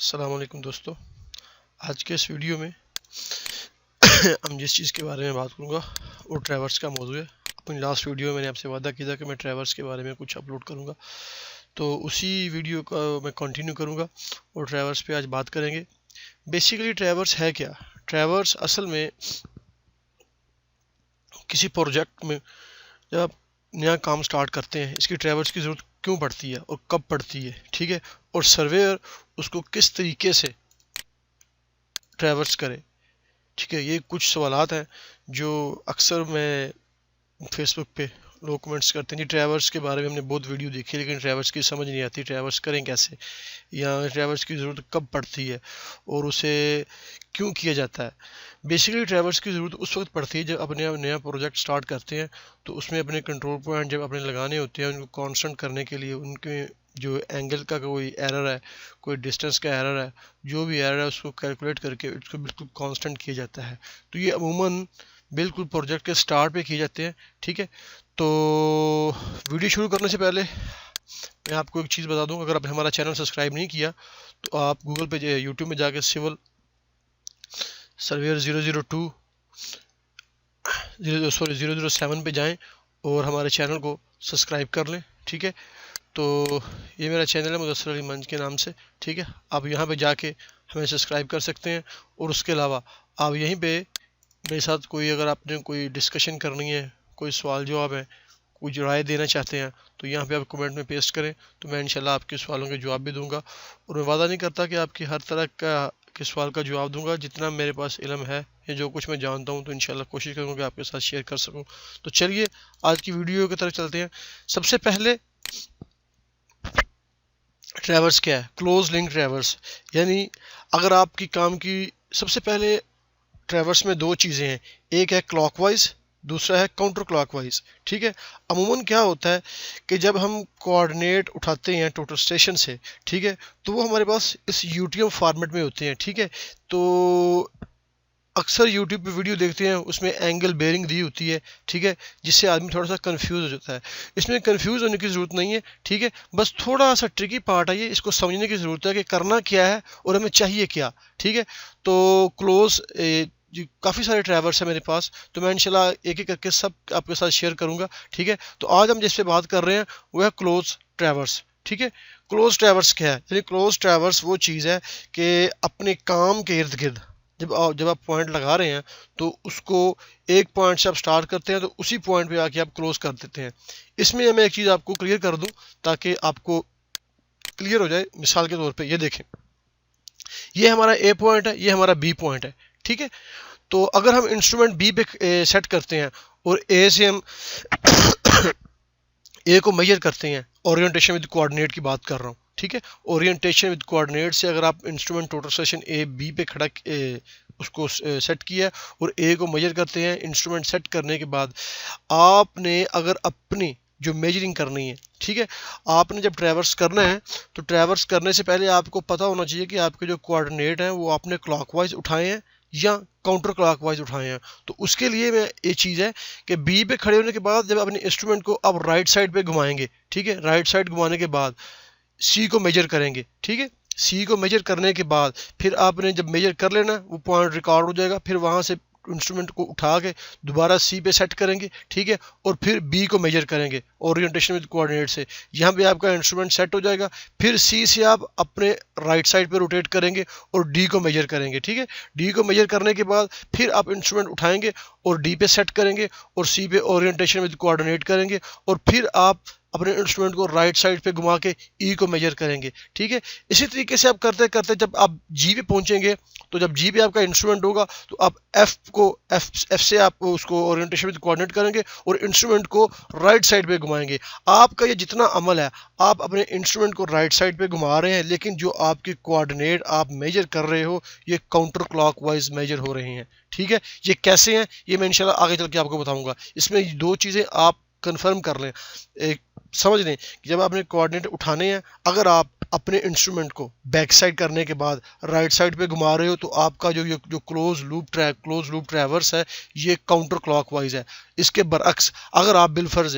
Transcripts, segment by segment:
السلام علیکم دوستو، آج کے اس ویڈیو میں ہم جس چیز کے بارے میں بات کروں گا وہ ٹریورس کا موضوع ہے۔ اپنی لاسٹ ویڈیو میں نے آپ سے وعدہ کیا تھا کہ میں ٹریورس کے بارے میں کچھ اپلوڈ کروں گا، تو اسی ویڈیو کا میں کنٹینیو کروں گا اور ٹریورس پہ آج بات کریں گے۔ بیسیکلی ٹریورس ہے کیا؟ ٹریورس اصل میں کسی پروجیکٹ میں جب آپ نیا کام سٹارٹ کرتے ہیں، اس کی ٹریورس کی ضرورت کیوں پڑتی ہے اور کب پڑتی ہے، ٹھیک ہے، اور سرویئر اس کو کس طریقے سے ٹریورس کرے، ٹھیک ہے۔ یہ کچھ سوالات ہیں جو اکثر میں فیس بک پہ لوگ کمنٹس کرتے ہیں کہ ٹریورس کے بارے میں ہم نے بہت ویڈیو دیکھی لیکن ٹریورس کی سمجھ نہیں آتی، ٹریورس کریں کیسے، یا ٹریورس کی ضرورت کب پڑتی ہے اور اسے کیوں کیا جاتا ہے۔ بیسیکلی ٹریورس کی ضرورت اس وقت پڑتی ہے جب اپنے نیا پروجیکٹ سٹارٹ کرتے ہیں، تو اس میں اپنے کنٹرول پوائنٹ جب اپنے لگانے ہوتے ہیں، ان کو کانسٹنٹ کرنے کے لیے ان کے جو اینگل کا کوئی ایرر ہے، کوئی ڈسٹنس کا ایرر ہے، جو بھی ایرر ہے اس کو کیلکولیٹ کر کے اس کو بالکل کانسٹنٹ کیا جاتا ہے۔ تو یہ عموماً بالکل پروجیکٹ کے سٹارٹ پہ کیے جاتے ہیں، ٹھیک ہے۔ تو ویڈیو شروع کرنے سے پہلے میں آپ کو ایک چیز بتا دوں، اگر آپ ہمارا چینل سبسکرائب نہیں کیا تو آپ گوگل پہ یوٹیوب میں جا کے سول سرویئر 007 پہ جائیں اور ہمارے چینل کو سبسکرائب کر لیں، ٹھیک ہے۔ تو یہ میرا چینل ہے مدثر علی منج کے نام سے، ٹھیک ہے۔ آپ یہاں پہ جا کے ہمیں سبسکرائب کر سکتے ہیں، اور اس کے علاوہ آپ یہیں پہ میرے ساتھ کوئی اگر آپ نے کوئی ڈسکشن کرنی ہے، کوئی سوال جواب ہے، کوئی رائے دینا چاہتے ہیں، تو یہاں پہ آپ کمنٹ میں پیسٹ کریں، تو میں انشاءاللہ آپ کے سوالوں کے جواب بھی دوں گا، اور میں وعدہ نہیں کرتا کہ آپ کی ہر طرح کے سوال کا جواب دوں گا، جتنا میرے پاس علم ہے یا جو کچھ میں جانتا ہوں تو انشاءاللہ کوشش کروں گا کہ آپ کے ساتھ شیئر کر سکوں۔ تو چلیے آج کی ویڈیو کی طرف چلتے ہیں۔ سب سے پہلے ٹریورس کیا ہے؟ کلوز لنک ٹریورس، یعنی اگر آپ کی کام کی سب سے پہلے ٹریورس میں دو چیزیں ہیں، ایک ہے کلاک وائز، دوسرا ہے کاؤنٹر کلاک وائز، ٹھیک ہے۔ عموماً کیا ہوتا ہے کہ جب ہم کوآرڈینیٹ اٹھاتے ہیں ٹوٹل اسٹیشن سے، ٹھیک ہے، تو وہ ہمارے پاس اس یوٹیوب فارمیٹ میں ہوتے ہیں، ٹھیک ہے۔ تو اکثر یوٹیوب پہ ویڈیو دیکھتے ہیں، اس میں اینگل بیئرنگ دی ہوتی ہے، ٹھیک ہے، جس سے آدمی تھوڑا سا کنفیوز ہو جاتا ہے۔ اس میں کنفیوز ہونے کی ضرورت نہیں ہے، ٹھیک ہے، بس تھوڑا سا ٹرکی پارٹ ہے یہ، اس کو سمجھنے کی ضرورت ہے کہ کرنا کیا ہے اور ہمیں چاہیے کیا، ٹھیک ہے۔ تو کلوز کافی سارے ٹریورس ہیں میرے پاس، تو میں انشاءاللہ ایک ایک کر کے سب آپ کے ساتھ شیئر کروں گا، ٹھیک ہے۔ تو آج ہم جس پہ بات کر رہے ہیں وہ ہے کلوز ٹریورس، ٹھیک ہے۔ کلوز ٹریورس کیا ہے؟ یعنی کلوز ٹریورس وہ چیز ہے کہ اپنے کام کے ارد گرد جب آپ پوائنٹ لگا رہے ہیں تو اس کو ایک پوائنٹ سے آپ سٹارٹ کرتے ہیں تو اسی پوائنٹ پہ آ کے آپ کلوز کر دیتے ہیں۔ اس میں میں ایک چیز آپ کو کلیئر کر دوں تاکہ آپ کو کلیئر ہو جائے۔ مثال کے طور پہ یہ دیکھیں، یہ ہمارا اے پوائنٹ ہے، یہ ہمارا بی پوائنٹ ہے، ٹھیک ہے۔ تو اگر ہم انسٹرومنٹ بی پہ سیٹ کرتے ہیں اور اے سے ہم اے کو میجر کرتے ہیں، اورینٹیشن ود کوآرڈینیٹ کی بات کر رہا ہوں، ٹھیک ہے۔ اورینٹیشن ود کوآرڈینیٹ سے اگر آپ instrument total station A B پہ کھڑا اس کو سیٹ کیا اور اے کو میجر کرتے ہیں، انسٹرومنٹ سیٹ کرنے کے بعد آپ نے اگر اپنی جو میجرنگ کرنی ہے، ٹھیک ہے، آپ نے جب ٹریورس کرنا ہے تو ٹریورس کرنے سے پہلے آپ کو پتہ ہونا چاہیے کہ آپ کے جو کوآرڈینیٹ ہیں وہ آپ نے کلاک وائز اٹھائے ہیں یا کاؤنٹر کلاک وائز اٹھائے ہیں۔ تو اس کے لیے میں یہ چیز ہے کہ بی پہ کھڑے ہونے کے بعد جب اپنے انسٹرومنٹ کو آپ رائٹ سائڈ پہ گھمائیں گے، ٹھیک ہے، رائٹ سائڈ گھمانے کے بعد سی کو میجر کریں گے، ٹھیک ہے۔ سی کو میجر کرنے کے بعد پھر آپ نے جب میجر کر لینا وہ پوائنٹ ریکارڈ ہو جائے گا، پھر وہاں سے انسٹرومنٹ کو اٹھا کے دوبارہ سی پہ سیٹ کریں گے، ٹھیک ہے، اور پھر بی کو میجر کریں گے اورینٹیشن ود کوآرڈینیٹ سے، یہاں پہ آپ کا انسٹرومنٹ سیٹ ہو جائے گا۔ پھر سی سے آپ اپنے رائٹ سائڈ پہ روٹیٹ کریں گے اور ڈی کو میجر کریں گے، ٹھیک ہے۔ ڈی کو میجر کرنے کے بعد پھر آپ انسٹرومنٹ اٹھائیں گے اور ڈی پہ سیٹ کریں گے اور سی پہ اورینٹیشن ود کوآرڈینیٹ کریں گے، اور پھر آپ اپنے انسٹرومنٹ کو رائٹ سائڈ پہ گھما کے ای کو میجر کریں گے، ٹھیک ہے۔ اسی طریقے سے آپ کرتے کرتے جب آپ جی پہ پہنچیں گے تو جب جی پہ آپ کا انسٹرومنٹ ہوگا تو آپ ایف سے آپ اس کو اورینٹیشن ود کوآرڈینیٹ کریں گے اور انسٹرومنٹ کو رائٹ سائڈ پہ گھمائیں گے۔ آپ کا یہ جتنا عمل ہے، آپ اپنے انسٹرومنٹ کو رائٹ سائڈ پہ گھما رہے ہیں، لیکن جو آپ کے کوآرڈینیٹ آپ میجر کر رہے ہو یہ کاؤنٹر کلاک وائز میجر ہو رہے ہیں، ٹھیک ہے۔ یہ کیسے ہیں یہ میں انشاءاللہ آگے چل کے آپ کو بتاؤں گا۔ اس میں دو چیزیں آپ کنفرم کر لیں، ایک سمجھ لیں کہ جب آپ نے کوآرڈینیٹ اٹھانے ہیں، اگر آپ اپنے انسٹرومنٹ کو بیک سائڈ کرنے کے بعد رائٹ سائڈ پہ گھما رہے ہو تو آپ کا جو کلوز لوپ ٹریورس ہے یہ کاؤنٹر کلاک وائز ہے۔ اس کے برعکس اگر آپ بالفرض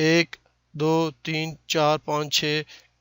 1 2 3 4 5 6,